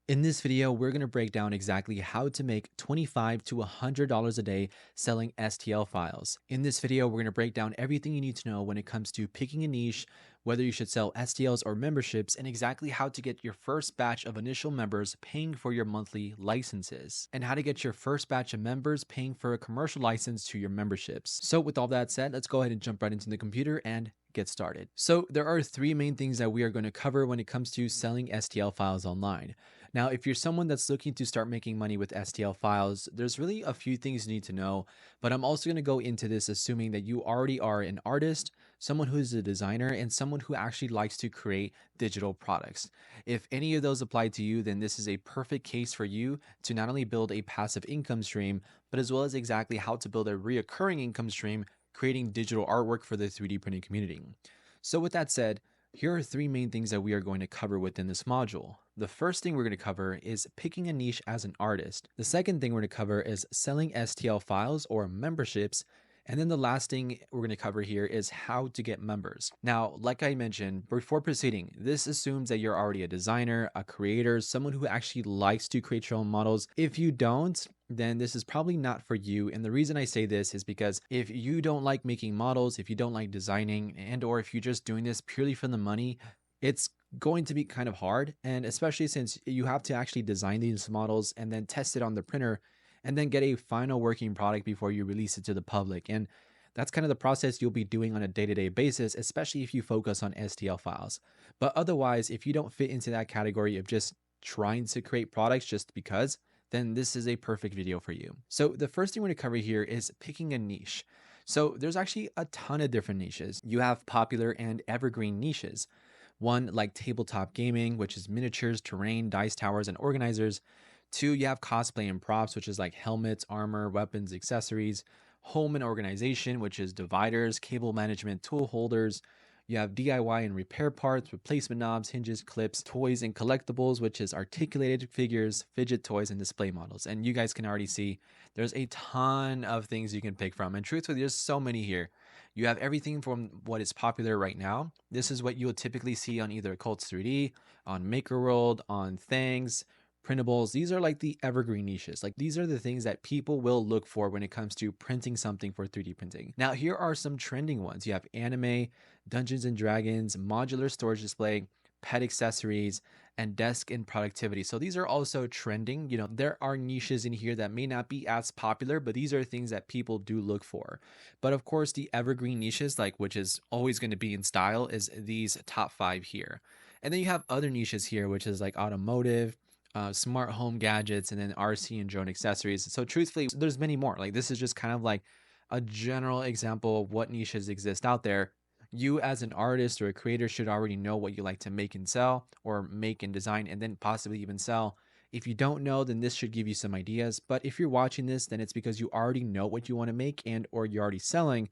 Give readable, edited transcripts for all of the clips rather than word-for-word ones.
In this video, we're going to break down exactly how to make $25 to $100 a day selling STL files. In this video, we're going to break down everything you need to know when it comes to picking a niche, whether you should sell STLs or memberships, and exactly how to get your first batch of initial members paying for your monthly licenses, and how to get your first batch of members paying for a commercial license to your memberships. So with all that said, let's go ahead and jump right into the computer and get started. So there are three main things that we are going to cover when it comes to selling STL files online. Now, if you're someone that's looking to start making money with STL files, there's really a few things you need to know, but I'm also going to go into this assuming that you already are an artist, someone who's a designer, and someone who actually likes to create digital products. If any of those apply to you, then this is a perfect case for you to not only build a passive income stream, but as well as exactly how to build a reoccurring income stream, creating digital artwork for the 3D printing community. So with that said, here are three main things that we are going to cover within this module. The first thing we're going to cover is picking a niche as an artist. The second thing we're going to cover is selling STL files or memberships. And then the last thing we're going to cover here is how to get members. Now, like I mentioned, before proceeding, this assumes that you're already a designer, a creator, someone who actually likes to create your own models. If you don't, then this is probably not for you. And the reason I say this is because if you don't like making models, if you don't like designing, and or if you're just doing this purely for the money, it's going to be kind of hard. And especially since you have to actually design these models and then test it on the printer and then get a final working product before you release it to the public. And that's kind of the process you'll be doing on a day-to-day basis, especially if you focus on STL files. But otherwise, if you don't fit into that category of just trying to create products just because, then this is a perfect video for you. So the first thing we're going to cover here is picking a niche. So there's actually a ton of different niches. You have popular and evergreen niches. One like tabletop gaming, which is miniatures, terrain, dice towers, and organizers. Two, you have cosplay and props, which is like helmets, armor, weapons, accessories. Home and organization, which is dividers, cable management, tool holders. You have DIY and repair parts, replacement knobs, hinges, clips, toys, and collectibles, which is articulated figures, fidget toys, and display models. And you guys can already see there's a ton of things you can pick from. And truthfully, there's so many here. You have everything from what is popular right now. This is what you will typically see on either Cults 3D, on MakerWorld, on Things, printables. These are like the evergreen niches. Like these are the things that people will look for when it comes to printing something for 3D printing. Now, here are some trending ones. You have anime, Dungeons and Dragons, modular storage display, pet accessories, and desk and productivity. So these are also trending. You know, there are niches in here that may not be as popular, but these are things that people do look for. But of course, the evergreen niches, like which is always going to be in style, is these top 5 here. And then you have other niches here, which is like automotive, smart home gadgets, and then RC and drone accessories. So truthfully, there's many more. Like this is just kind of like a general example of what niches exist out there. You as an artist or a creator should already know what you like to make and sell, or make and design and then possibly even sell. If you don't know, then this should give you some ideas. But if you're watching this, then it's because you already know what you want to make and or you're already selling,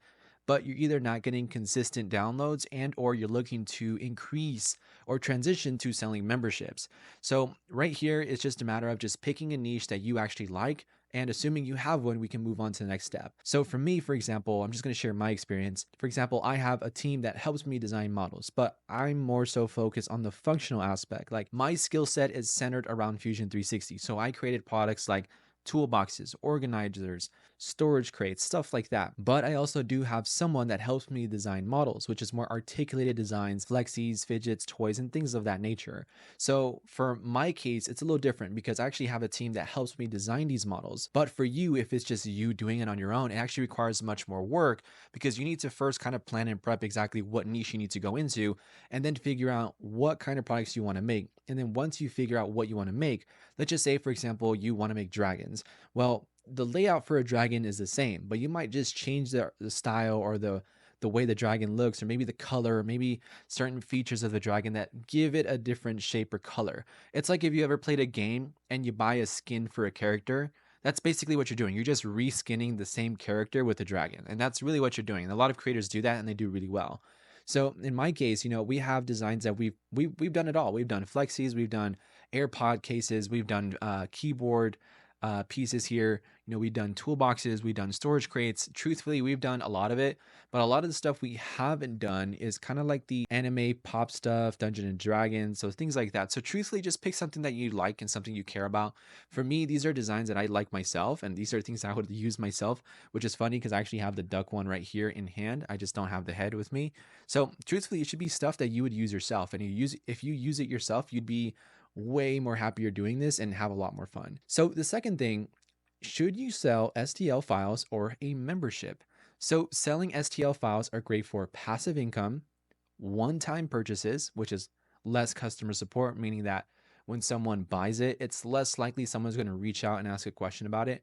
but you're either not getting consistent downloads and or you're looking to increase or transition to selling memberships. So right here, it's just a matter of just picking a niche that you actually like, and assuming you have one, we can move on to the next step. So for me, for example, I'm just going to share my experience. For example, I have a team that helps me design models, but I'm more so focused on the functional aspect. Like my skill set is centered around Fusion 360. So I created products like toolboxes, organizers, storage crates, stuff like that. But I also do have someone that helps me design models, which is more articulated designs, flexies, fidgets, toys, and things of that nature. So for my case, it's a little different because I actually have a team that helps me design these models. But for you, if it's just you doing it on your own, it actually requires much more work because you need to first kind of plan and prep exactly what niche you need to go into and then figure out what kind of products you want to make. And then once you figure out what you want to make, let's just say, for example, you want to make dragons. Well, the layout for a dragon is the same, but you might just change the style or the way the dragon looks, or maybe the color, or maybe certain features of the dragon that give it a different shape or color. It's like if you ever played a game and you buy a skin for a character. That's basically what you're doing. You're just reskinning the same character with a dragon. And that's really what you're doing. And a lot of creators do that and they do really well. So in my case, you know, we have designs that we've done it all. We've done flexies, we've done AirPod cases, we've done keyboard, pieces here. You know, we've done toolboxes, we've done storage crates. Truthfully, we've done a lot of it, but a lot of the stuff we haven't done is kind of like the anime pop stuff, Dungeon and Dragons, so things like that. So truthfully, just pick something that you like and something you care about. For me, these are designs that I like myself, and these are things I would use myself, which is funny because I actually have the duck one right here in hand. I just don't have the head with me. So truthfully, it should be stuff that you would use yourself, and if you use it yourself, you'd be way more happier doing this and have a lot more fun. So the second thing, should you sell STL files or a membership? So selling STL files are great for passive income, one-time purchases, which is less customer support, meaning that when someone buys it, it's less likely someone's going to reach out and ask a question about it.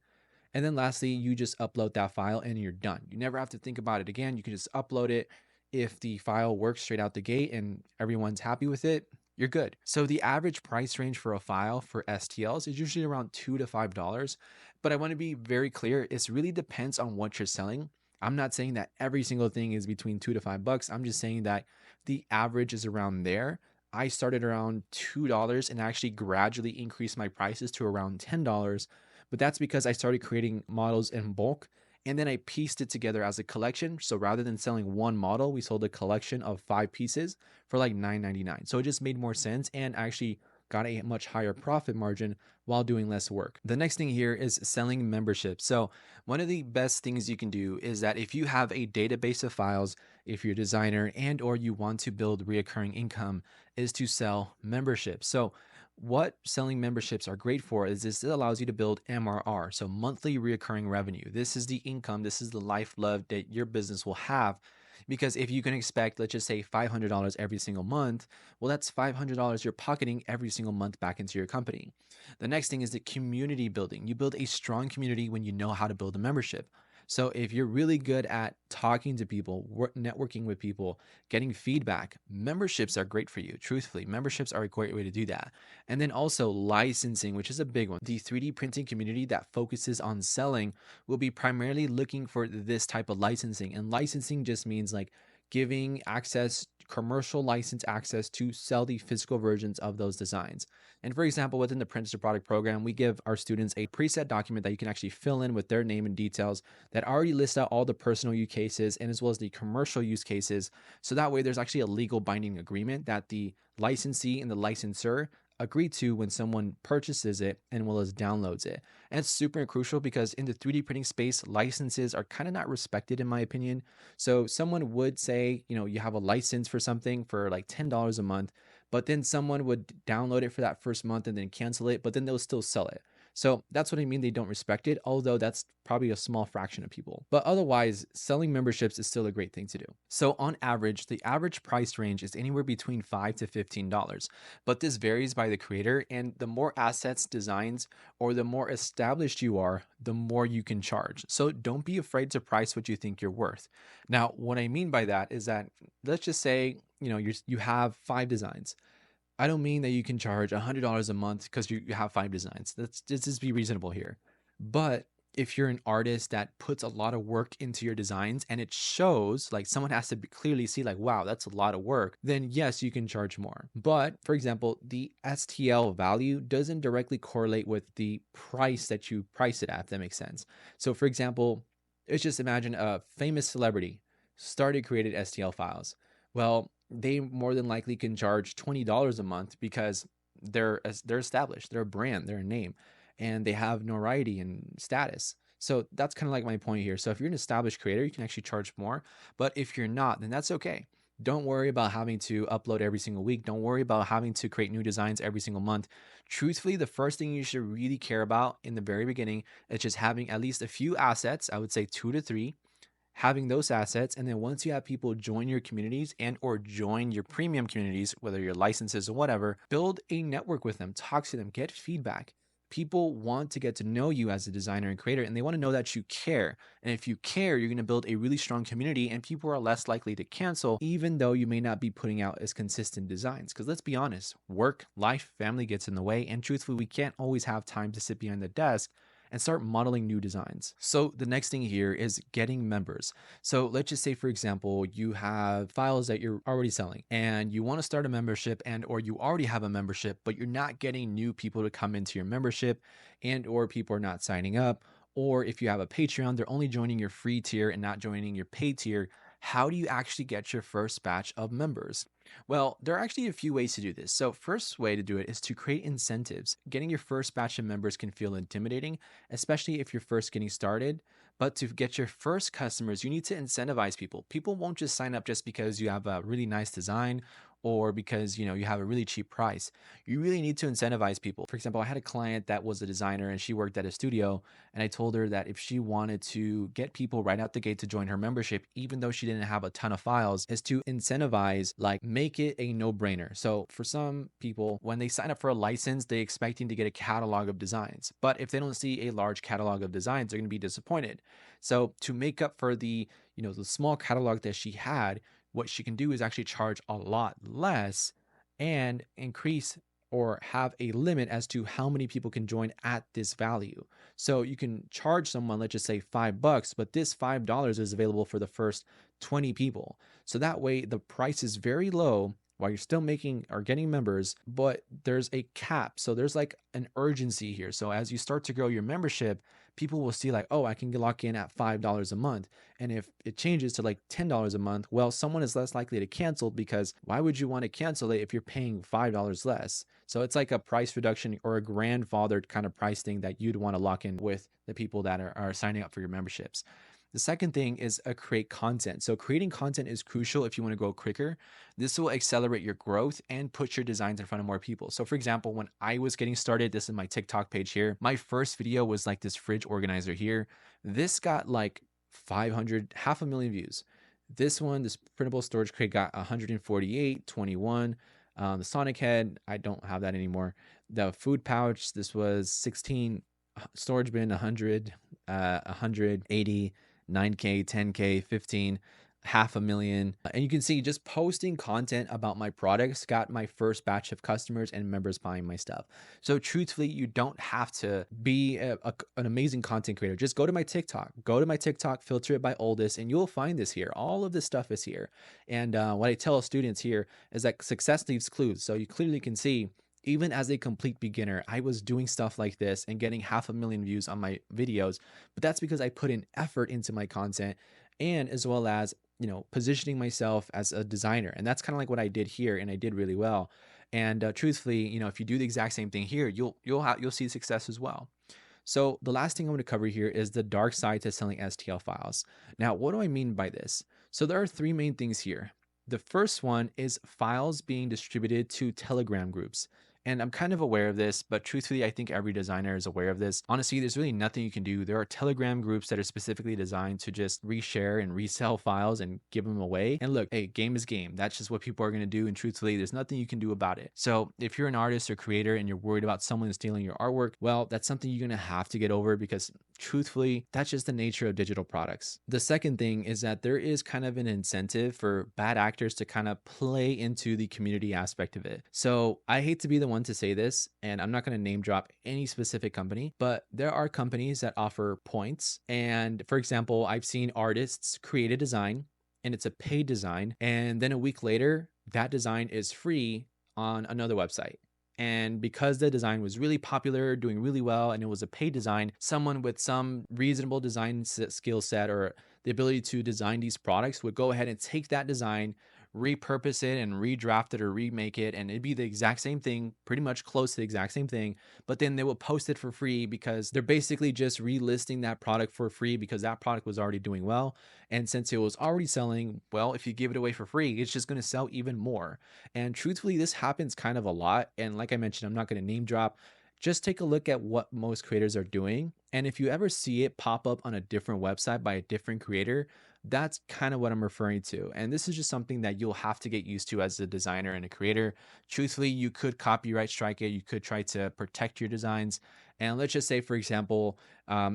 And then lastly, you just upload that file and you're done. You never have to think about it again. You can just upload it. If the file works straight out the gate and everyone's happy with it, you're good. So the average price range for a file for STLs is usually around $2 to $5. But I want to be very clear, it really depends on what you're selling. I'm not saying that every single thing is between $2 to $5. I'm just saying that the average is around there. I started around $2 and actually gradually increased my prices to around $10, but that's because I started creating models in bulk and then I pieced it together as a collection. So rather than selling one model, we sold a collection of 5 pieces for like $9.99. So it just made more sense and actually got a much higher profit margin while doing less work. The next thing here is selling memberships. So one of the best things you can do is that if you have a database of files, if you're a designer and or you want to build reoccurring income, is to sell memberships. So what selling memberships are great for is this, it allows you to build MRR, so monthly reoccurring revenue. This is the income, this is the lifeblood that your business will have. Because if you can expect, let's just say $500 every single month, well, that's $500 you're pocketing every single month back into your company. The next thing is the community building. You build a strong community when you know how to build a membership. So if you're really good at talking to people, networking with people, getting feedback, memberships are great for you. Truthfully, memberships are a great way to do that. And then also licensing, which is a big one. The 3D printing community that focuses on selling will be primarily looking for this type of licensing. And licensing just means like giving access, commercial license access to sell the physical versions of those designs. And for example, within the Prince to Product program, we give our students a preset document that you can actually fill in with their name and details that already lists out all the personal use cases and as well as the commercial use cases. So that way there's actually a legal binding agreement that the licensee and the licensor agree to when someone purchases it and well as downloads it. And it's super crucial because in the 3D printing space, licenses are kind of not respected in my opinion. So someone would say, you know, you have a license for something for like $10 a month, but then someone would download it for that first month and then cancel it, but then they'll still sell it. So that's what I mean. They don't respect it, although that's probably a small fraction of people. But otherwise, selling memberships is still a great thing to do. So on average, the average price range is anywhere between $5 to $15, but this varies by the creator. And the more assets, designs, or the more established you are, the more you can charge. So don't be afraid to price what you think you're worth. Now, what I mean by that is that let's just say, you know, you have 5 designs. I don't mean that you can charge $100 a month because you have 5 designs. Let's just be reasonable here. But if you're an artist that puts a lot of work into your designs and it shows, like someone has to clearly see like, wow, that's a lot of work, then yes, you can charge more. But for example, the STL value doesn't directly correlate with the price that you price it at, if that makes sense. So for example, let's just imagine a famous celebrity created STL files. Well, they more than likely can charge $20 a month because they're established, they're a brand, they're a name, and they have notoriety and status. So that's kind of like my point here. So if you're an established creator, you can actually charge more. But if you're not, then that's okay. Don't worry about having to upload every single week. Don't worry about having to create new designs every single month. Truthfully, the first thing you should really care about in the very beginning is just having at least a few assets. I would say 2 to 3, having those assets, and then once you have people join your communities and or join your premium communities, whether your licenses or whatever, build a network with them, talk to them, get feedback. People want to get to know you as a designer and creator, and they want to know that you care. And if you care, you're going to build a really strong community, and people are less likely to cancel, even though you may not be putting out as consistent designs. Because let's be honest, work, life, family gets in the way, and truthfully, we can't always have time to sit behind the desk and start modeling new designs. So the next thing here is getting members. So let's just say, for example, you have files that you're already selling and you want to start a membership, and or you already have a membership, but you're not getting new people to come into your membership, and or people are not signing up. Or if you have a Patreon, they're only joining your free tier and not joining your paid tier. How do you actually get your first batch of members? Well, there are actually a few ways to do this. So, first way to do it is to create incentives. Getting your first batch of members can feel intimidating, especially if you're first getting started. But to get your first customers, you need to incentivize people. People won't just sign up just because you have a really nice design or because you have a really cheap price. You really need to incentivize people. For example, I had a client that was a designer and she worked at a studio, and I told her that if she wanted to get people right out the gate to join her membership, even though she didn't have a ton of files, is to incentivize, like make it a no-brainer. So for some people, when they sign up for a license, they expecting to get a catalog of designs. But if they don't see a large catalog of designs, they're going to be disappointed. So to make up for the small catalog that she had, what she can do is actually charge a lot less and increase or have a limit as to how many people can join at this value. So you can charge someone, let's just say $5, but this $5 is available for the first 20 people. So that way the price is very low while you're still making or getting members, but there's a cap. So there's like an urgency here. So as you start to grow your membership, people will see like, oh, I can lock in at $5 a month. And if it changes to like $10 a month, well, someone is less likely to cancel, because why would you want to cancel it if you're paying $5 less? So it's like a price reduction or a grandfathered kind of price thing that you'd want to lock in with the people that are signing up for your memberships. The second thing is create content. So creating content is crucial if you want to go quicker. This will accelerate your growth and put your designs in front of more people. So for example, when I was getting started, this is my TikTok page here. My first video was like this fridge organizer here. This got like 500, half a million views. This one, this printable storage crate, got 148, 21. The Sonic head, I don't have that anymore. The food pouch, this was 16. Storage bin, 100, 180. 9K, 10K, 15, half a million. And you can see just posting content about my products got my first batch of customers and members buying my stuff. So truthfully, you don't have to be an amazing content creator. Just go to my TikTok, filter it by oldest, and you'll find this here. All of this stuff is here. And what I tell students here is that success leaves clues. So you clearly can see, even as a complete beginner, I was doing stuff like this and getting half a million views on my videos. But that's because I put in effort into my content, and as well as, positioning myself as a designer. And that's kind of like what I did here, and I did really well. And truthfully, if you do the exact same thing here, you'll see success as well. So the last thing I'm going to cover here is the dark side to selling STL files. Now, what do I mean by this? So there are three main things here. The first one is files being distributed to Telegram groups. And I'm kind of aware of this, but truthfully, I think every designer is aware of this. Honestly, there's really nothing you can do. There are Telegram groups that are specifically designed to just reshare and resell files and give them away. And look, hey, game is game. That's just what people are going to do. And truthfully, there's nothing you can do about it. So if you're an artist or creator and you're worried about someone stealing your artwork, well, that's something you're going to have to get over, because truthfully, that's just the nature of digital products. The second thing is that there is kind of an incentive for bad actors to kind of play into the community aspect of it. So I hate to be the one to say this, and I'm not going to name drop any specific company, but there are companies that offer points. And for example, I've seen artists create a design and it's a paid design, and then a week later, that design is free on another website. And because the design was really popular, doing really well, and it was a paid design, someone with some reasonable design skill set or the ability to design these products would go ahead and take that design, repurpose it and redraft it or remake it, and it'd be the exact same thing, pretty much close to the exact same thing, but then they will post it for free, because they're basically just relisting that product for free because that product was already doing well. And since it was already selling well, if you give it away for free, it's just going to sell even more. And truthfully, this happens kind of a lot. And like I mentioned, I'm not going to name drop. Just take a look at what most creators are doing. And if you ever see it pop up on a different website by a different creator, that's kind of what I'm referring to. And this is just something that you'll have to get used to as a designer and a creator. Truthfully, you could copyright strike it. You could try to protect your designs. And let's just say, for example,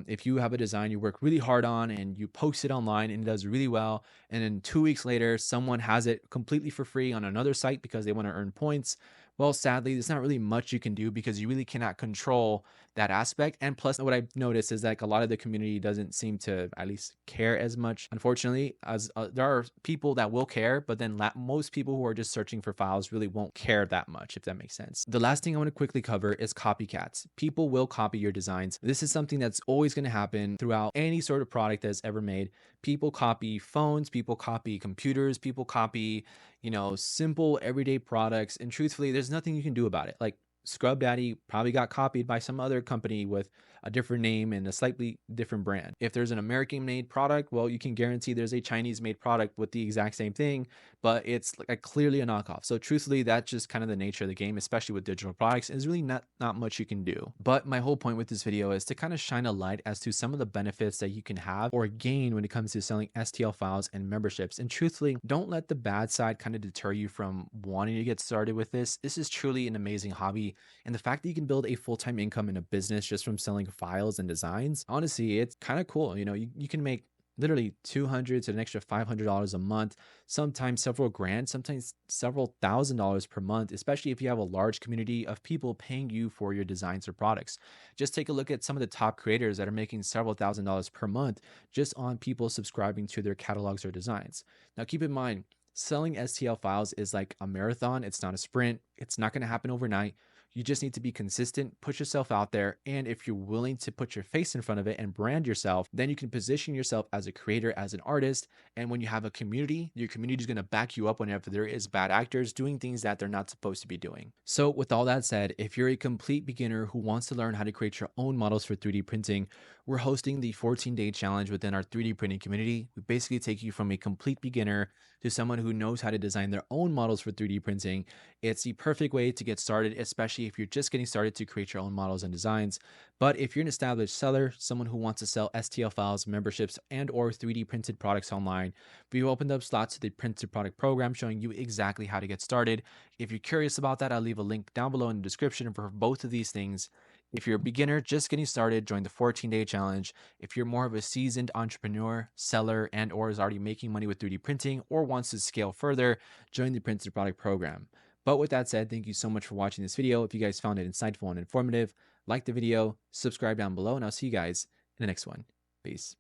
if you have a design you work really hard on and you post it online and it does really well, and then 2 weeks later, someone has it completely for free on another site because they want to earn points. Well, sadly, there's not really much you can do because you really cannot control that aspect. And plus, what I've noticed is like a lot of the community doesn't seem to at least care as much. Unfortunately, as there are people that will care, but then most people who are just searching for files really won't care that much, if that makes sense. The last thing I want to quickly cover is copycats. People will copy your designs. This is something that's always going to happen throughout any sort of product that's ever made. People copy phones, people copy computers, people copy simple everyday products. And truthfully, there's nothing you can do about it. Like Scrub Daddy probably got copied by some other company with a different name and a slightly different brand. If there's an American made product, well, you can guarantee there's a Chinese made product with the exact same thing, but it's like clearly a knockoff. So truthfully, that's just kind of the nature of the game, especially with digital products. There's really not much you can do. But my whole point with this video is to kind of shine a light as to some of the benefits that you can have or gain when it comes to selling STL files and memberships. And truthfully, don't let the bad side kind of deter you from wanting to get started with this. This is truly an amazing hobby. And the fact that you can build a full-time income in a business just from selling files and designs, honestly, it's kind of cool. You can make literally 200 to an extra $500 a month, sometimes several grand, sometimes several $1,000s per month, especially if you have a large community of people paying you for your designs or products. Just take a look at some of the top creators that are making several $1,000s per month just on people subscribing to their catalogs or designs. Now, keep in mind, selling STL files is like a marathon. It's not a sprint. It's not going to happen overnight. You just need to be consistent, put yourself out there. And if you're willing to put your face in front of it and brand yourself, then you can position yourself as a creator, as an artist. And when you have a community, your community is going to back you up whenever there is bad actors doing things that they're not supposed to be doing. So with all that said, if you're a complete beginner who wants to learn how to create your own models for 3D printing, we're hosting the 14-day challenge within our 3D printing community. We basically take you from a complete beginner to someone who knows how to design their own models for 3D printing. It's the perfect way to get started, especially if you're just getting started to create your own models and designs. But if you're an established seller, someone who wants to sell STL files, memberships, and or 3D printed products online, we've opened up slots to the printed product program showing you exactly how to get started. If you're curious about that, I'll leave a link down below in the description for both of these things. If you're a beginner just getting started, join the 14-day challenge. If you're more of a seasoned entrepreneur, seller, and or is already making money with 3D printing or wants to scale further, join the printed product program. But with that said, thank you so much for watching this video. If you guys found it insightful and informative, like the video, subscribe down below, and I'll see you guys in the next one. Peace.